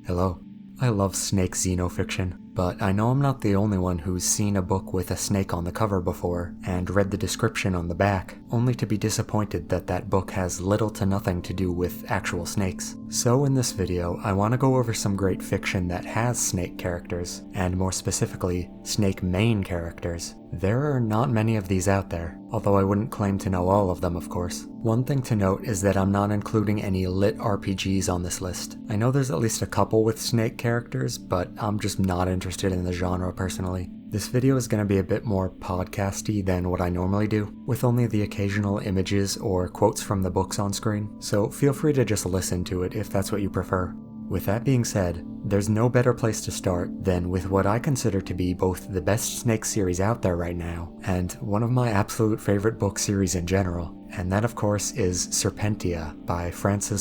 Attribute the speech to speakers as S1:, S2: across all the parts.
S1: Hello. I love snake xenofiction, but I know I'm not the only one who's seen a book with a snake on the cover before, and read the description on the back, only to be disappointed that that book has little to nothing to do with actual snakes. So in this video, I want to go over some great fiction that has snake characters, and more specifically, snake main characters. There are not many of these out there, although I wouldn't claim to know all of them, of course. One thing to note is that I'm not including any lit RPGs on this list. I know there's at least a couple with snake characters, but I'm just not interested in the genre personally. This video is going to be a bit more podcasty than what I normally do, with only the occasional images or quotes from the books on screen, so feel free to just listen to it if that's what you prefer. With that being said, there's no better place to start than with what I consider to be both the best snake series out there right now, and one of my absolute favorite book series in general, and that of course is Serpentia by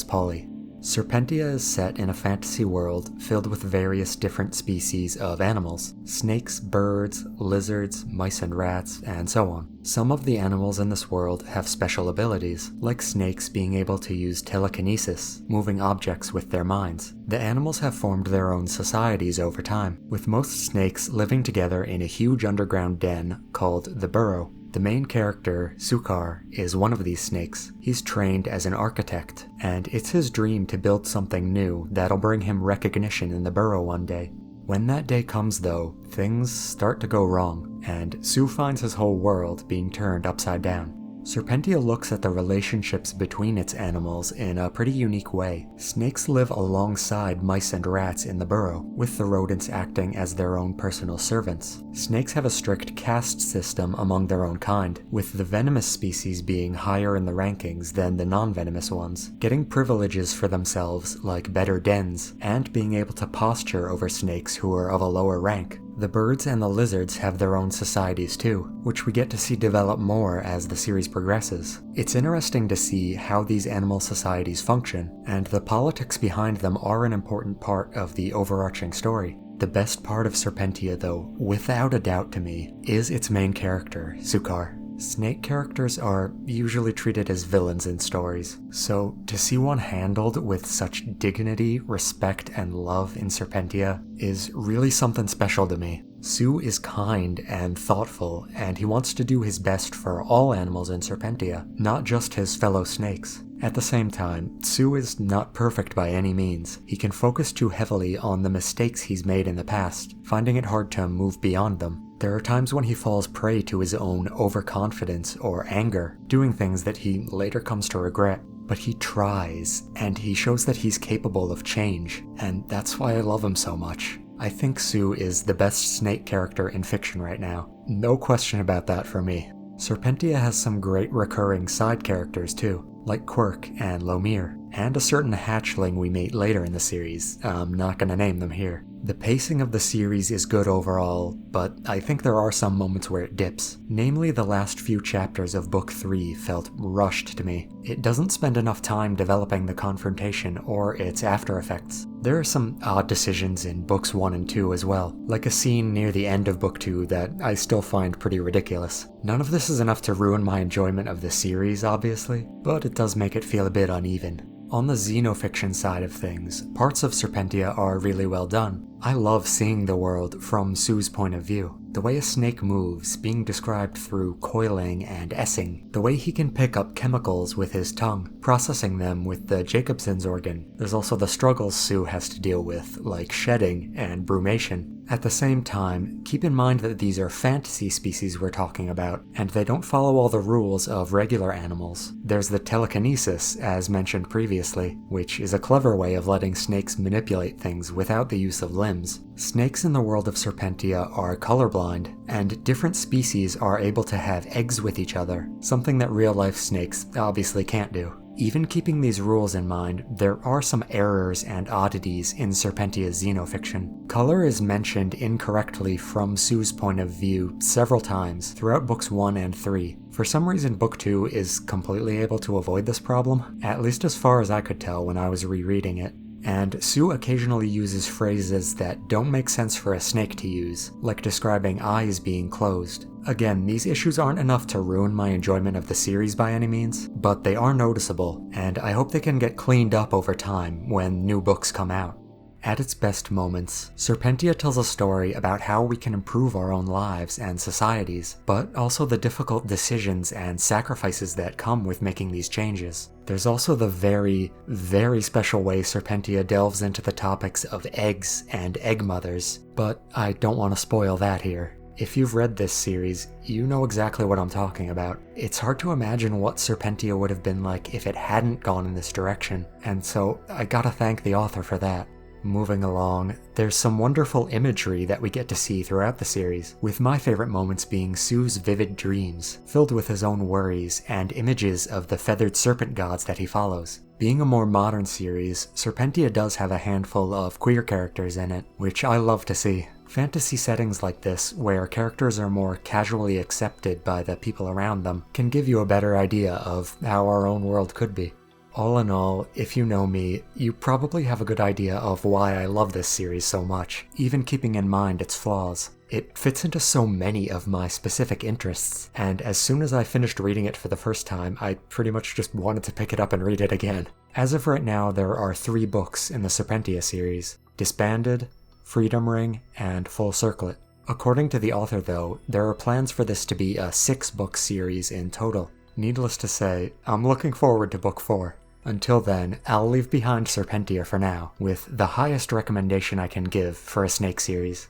S1: Pauli. Serpentia is set in a fantasy world filled with various different species of animals: snakes, birds, lizards, mice and rats, and so on. Some of the animals in this world have special abilities, like snakes being able to use telekinesis, moving objects with their minds. The animals have formed their own societies over time, with most snakes living together in a huge underground den called the Burrow. The main character, Sukar, is one of these snakes. He's trained as an architect, and it's his dream to build something new that'll bring him recognition in the Burrow one day. When that day comes though, things start to go wrong, and Su finds his whole world being turned upside down. Serpentia looks at the relationships between its animals in a pretty unique way. Snakes live alongside mice and rats in the burrow, with the rodents acting as their own personal servants. Snakes have a strict caste system among their own kind, with the venomous species being higher in the rankings than the non-venomous ones, getting privileges for themselves like better dens, and being able to posture over snakes who are of a lower rank. The birds and the lizards have their own societies too, which we get to see develop more as the series progresses. It's interesting to see how these animal societies function, and the politics behind them are an important part of the overarching story. The best part of Serpentia though, without a doubt to me, is its main character, Sukar. Snake characters are usually treated as villains in stories, so to see one handled with such dignity, respect, and love in Serpentia is really something special to me. Su is kind and thoughtful, and he wants to do his best for all animals in Serpentia, not just his fellow snakes. At the same time, Su is not perfect by any means. He can focus too heavily on the mistakes he's made in the past, finding it hard to move beyond them. There are times when he falls prey to his own overconfidence or anger, doing things that he later comes to regret. But he tries, and he shows that he's capable of change, and that's why I love him so much. I think Su is the best snake character in fiction right now. No question about that for me. Serpentia has some great recurring side characters too, like Quirk and Lomir, and a certain hatchling we meet later in the series. I'm not gonna name them here. The pacing of the series is good overall, but I think there are some moments where it dips. Namely, the last few chapters of Book 3 felt rushed to me. It doesn't spend enough time developing the confrontation or its after effects. There are some odd decisions in Books 1 and 2 as well, like a scene near the end of Book 2 that I still find pretty ridiculous. None of this is enough to ruin my enjoyment of the series, obviously, but it does make it feel a bit uneven. On the xenofiction side of things, parts of Serpentia are really well done. I love seeing the world from Su's point of view. The way a snake moves, being described through coiling and essing. The way he can pick up chemicals with his tongue, processing them with the Jacobson's organ. There's also the struggles Su has to deal with, like shedding and brumation. At the same time, keep in mind that these are fantasy species we're talking about, and they don't follow all the rules of regular animals. There's the telekinesis, as mentioned previously, which is a clever way of letting snakes manipulate things without the use of limbs. Snakes in the world of Serpentia are colorblind, and different species are able to have eggs with each other, something that real-life snakes obviously can't do. Even keeping these rules in mind, there are some errors and oddities in Serpentia's xenofiction. Color is mentioned incorrectly from Su's point of view several times throughout books 1 and 3. For some reason, book 2 is completely able to avoid this problem, at least as far as I could tell when I was rereading it. And Su occasionally uses phrases that don't make sense for a snake to use, like describing eyes being closed. Again, these issues aren't enough to ruin my enjoyment of the series by any means, but they are noticeable, and I hope they can get cleaned up over time when new books come out. At its best moments, Serpentia tells a story about how we can improve our own lives and societies, but also the difficult decisions and sacrifices that come with making these changes. There's also the very, very special way Serpentia delves into the topics of eggs and egg mothers, but I don't want to spoil that here. If you've read this series, you know exactly what I'm talking about. It's hard to imagine what Serpentia would have been like if it hadn't gone in this direction, and so I gotta thank the author for that. Moving along, there's some wonderful imagery that we get to see throughout the series, with my favorite moments being Sue's vivid dreams, filled with his own worries and images of the feathered serpent gods that he follows. Being a more modern series, Serpentia does have a handful of queer characters in it, which I love to see. Fantasy settings like this, where characters are more casually accepted by the people around them, can give you a better idea of how our own world could be. All in all, if you know me, you probably have a good idea of why I love this series so much, even keeping in mind its flaws. It fits into so many of my specific interests, and as soon as I finished reading it for the first time, I pretty much just wanted to pick it up and read it again. As of right now, there are 3 books in the Serpentia series: Disbanded, Freedom Ring, and Full Circlet. According to the author though, there are plans for this to be a 6-book series in total. Needless to say, I'm looking forward to book 4. Until then, I'll leave behind Serpentia for now, with the highest recommendation I can give for a Snake series.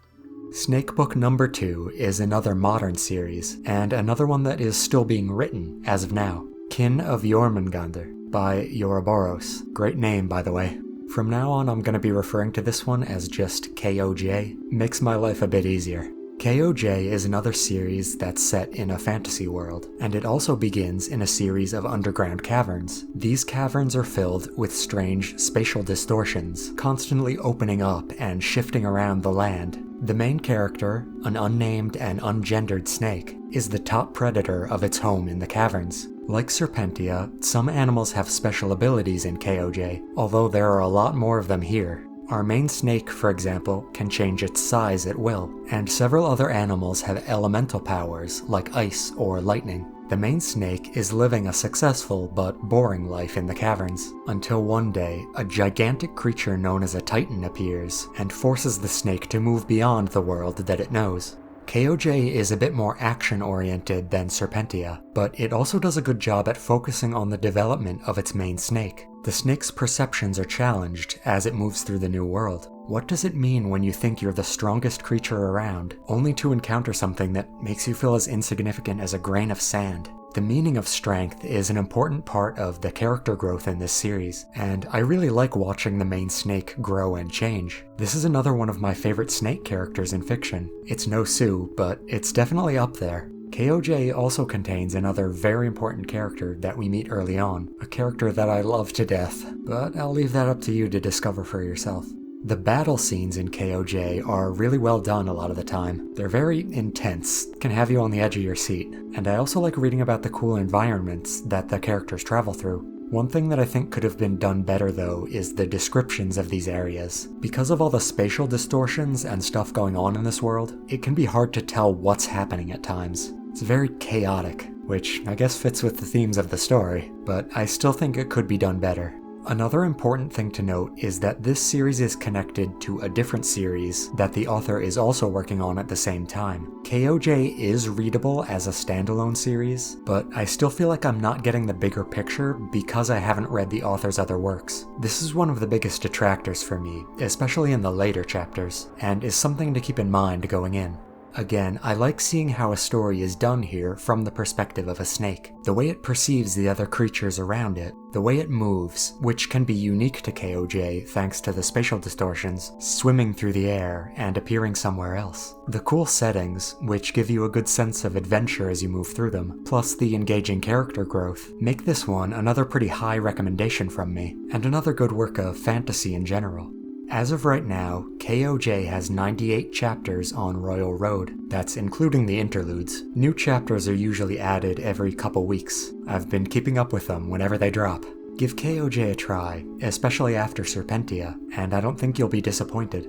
S1: Snake Book number 2 is another modern series, and another one that is still being written as of now. Kin of Jormungandr by Joroboros. Great name, by the way. From now on, I'm going to be referring to this one as just KOJ. Makes my life a bit easier. KOJ is another series that's set in a fantasy world, and it also begins in a series of underground caverns. These caverns are filled with strange spatial distortions, constantly opening up and shifting around the land. The main character, an unnamed and ungendered snake, is the top predator of its home in the caverns. Like Serpentia, some animals have special abilities in KOJ, although there are a lot more of them here. Our main snake, for example, can change its size at will, and several other animals have elemental powers like ice or lightning. The main snake is living a successful but boring life in the caverns, until one day, a gigantic creature known as a Titan appears and forces the snake to move beyond the world that it knows. KOJ is a bit more action-oriented than Serpentia, but it also does a good job at focusing on the development of its main snake. The snake's perceptions are challenged as it moves through the new world. What does it mean when you think you're the strongest creature around, only to encounter something that makes you feel as insignificant as a grain of sand? The meaning of strength is an important part of the character growth in this series, and I really like watching the main snake grow and change. This is another one of my favorite snake characters in fiction. It's no Sue, but it's definitely up there. KOJ also contains another very important character that we meet early on, a character that I love to death, but I'll leave that up to you to discover for yourself. The battle scenes in KOJ are really well done a lot of the time. They're very intense, can have you on the edge of your seat, and I also like reading about the cool environments that the characters travel through. One thing that I think could have been done better though is the descriptions of these areas. Because of all the spatial distortions and stuff going on in this world, it can be hard to tell what's happening at times. It's very chaotic, which I guess fits with the themes of the story, but I still think it could be done better. Another important thing to note is that this series is connected to a different series that the author is also working on at the same time. KOJ is readable as a standalone series, but I still feel like I'm not getting the bigger picture because I haven't read the author's other works. This is one of the biggest detractors for me, especially in the later chapters, and is something to keep in mind going in. Again, I like seeing how a story is done here from the perspective of a snake. The way it perceives the other creatures around it, the way it moves, which can be unique to KOJ thanks to the spatial distortions, swimming through the air and appearing somewhere else. The cool settings, which give you a good sense of adventure as you move through them, plus the engaging character growth, make this one another pretty high recommendation from me, and another good work of fantasy in general. As of right now, KOJ has 98 chapters on Royal Road. That's including the interludes. New chapters are usually added every couple weeks. I've been keeping up with them whenever they drop. Give KOJ a try, especially after Serpentia, and I don't think you'll be disappointed.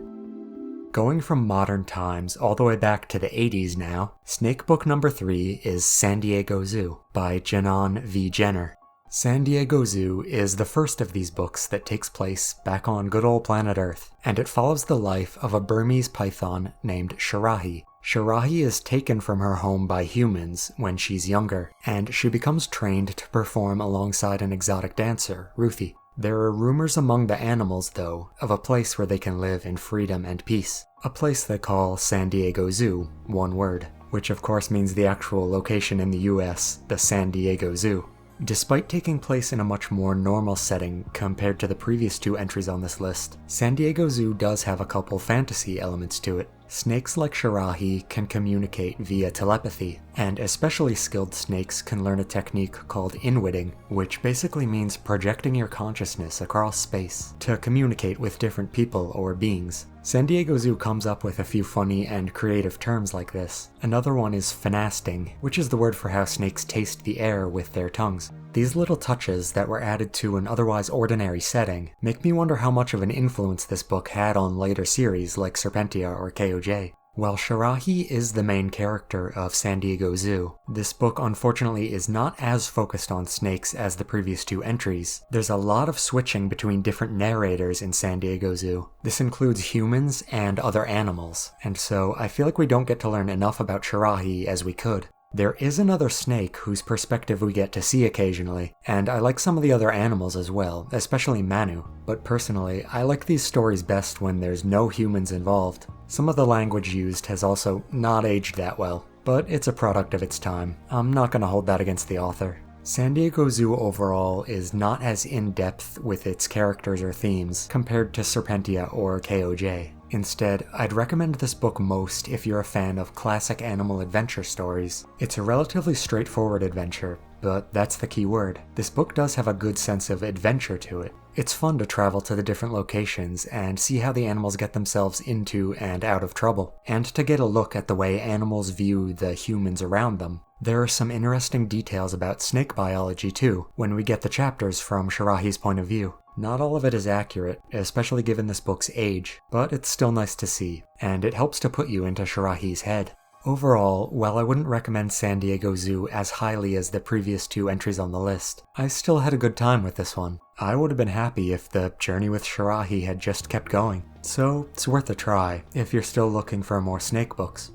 S1: Going from modern times all the way back to the 80s now, Snake Book number 3 is Sandeagozu by Janann v. Jenner. Sandeagozu is the first of these books that takes place back on good old planet Earth, and it follows the life of a Burmese python named Shirahi. Shirahi is taken from her home by humans when she's younger, and she becomes trained to perform alongside an exotic dancer, Ruthie. There are rumors among the animals, though, of a place where they can live in freedom and peace. A place they call Sandeagozu, one word, which of course means the actual location in the US, the San Diego Zoo. Despite taking place in a much more normal setting compared to the previous two entries on this list, Sandeagozu does have a couple fantasy elements to it. Snakes like Shirahi can communicate via telepathy, and especially skilled snakes can learn a technique called inwitting, which basically means projecting your consciousness across space to communicate with different people or beings. Sandeagozu comes up with a few funny and creative terms like this. Another one is finasting, which is the word for how snakes taste the air with their tongues. These little touches that were added to an otherwise ordinary setting make me wonder how much of an influence this book had on later series like Serpentia or KOJ. While Shirahi is the main character of Sandeagozu, this book unfortunately is not as focused on snakes as the previous two entries. There's a lot of switching between different narrators in Sandeagozu. This includes humans and other animals, and so I feel like we don't get to learn enough about Shirahi as we could. There is another snake whose perspective we get to see occasionally, and I like some of the other animals as well, especially Manu, but personally, I like these stories best when there's no humans involved. Some of the language used has also not aged that well, but it's a product of its time. I'm not gonna hold that against the author. Sandeagozu overall is not as in-depth with its characters or themes compared to Serpentia or KOJ. Instead, I'd recommend this book most if you're a fan of classic animal adventure stories. It's a relatively straightforward adventure, but that's the key word. This book does have a good sense of adventure to it. It's fun to travel to the different locations and see how the animals get themselves into and out of trouble, and to get a look at the way animals view the humans around them. There are some interesting details about snake biology too, when we get the chapters from Shirahi's point of view. Not all of it is accurate, especially given this book's age, but it's still nice to see, and it helps to put you into Shirahi's head. Overall, while I wouldn't recommend Sandeagozu as highly as the previous two entries on the list, I still had a good time with this one. I would have been happy if the journey with Shirahi had just kept going, so it's worth a try if you're still looking for more snake books.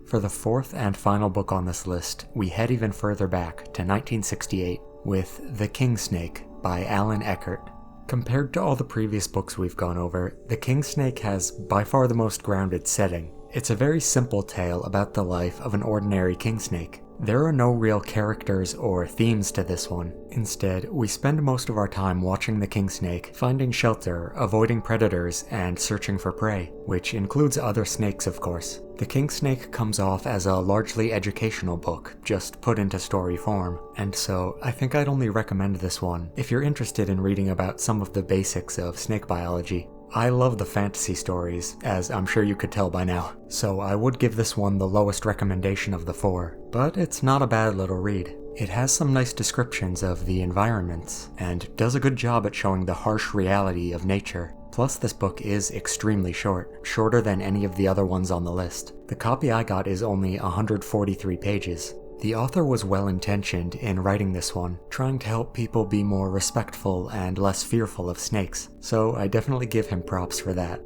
S1: For the fourth and final book on this list, we head even further back to 1968 with The King Snake by Allan Eckert. Compared to all the previous books we've gone over, The King Snake has by far the most grounded setting. It's a very simple tale about the life of an ordinary king snake. There are no real characters or themes to this one. Instead, we spend most of our time watching the king snake, finding shelter, avoiding predators, and searching for prey, which includes other snakes of course. The King Snake comes off as a largely educational book, just put into story form, and so I think I'd only recommend this one if you're interested in reading about some of the basics of snake biology. I love the fantasy stories, as I'm sure you could tell by now, so I would give this one the lowest recommendation of the four, but it's not a bad little read. It has some nice descriptions of the environments, and does a good job at showing the harsh reality of nature. Plus, this book is extremely short, shorter than any of the other ones on the list. The copy I got is only 143 pages. The author was well-intentioned in writing this one, trying to help people be more respectful and less fearful of snakes, so I definitely give him props for that.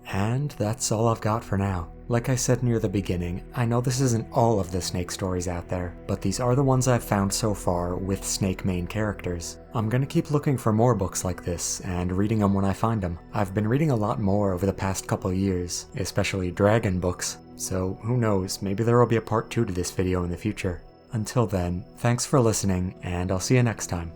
S1: And that's all I've got for now. Like I said near the beginning, I know this isn't all of the snake stories out there, but these are the ones I've found so far with snake main characters. I'm gonna keep looking for more books like this, and reading them when I find them. I've been reading a lot more over the past couple years, especially dragon books, so who knows, maybe there will be a part 2 to this video in the future. Until then, thanks for listening, and I'll see you next time.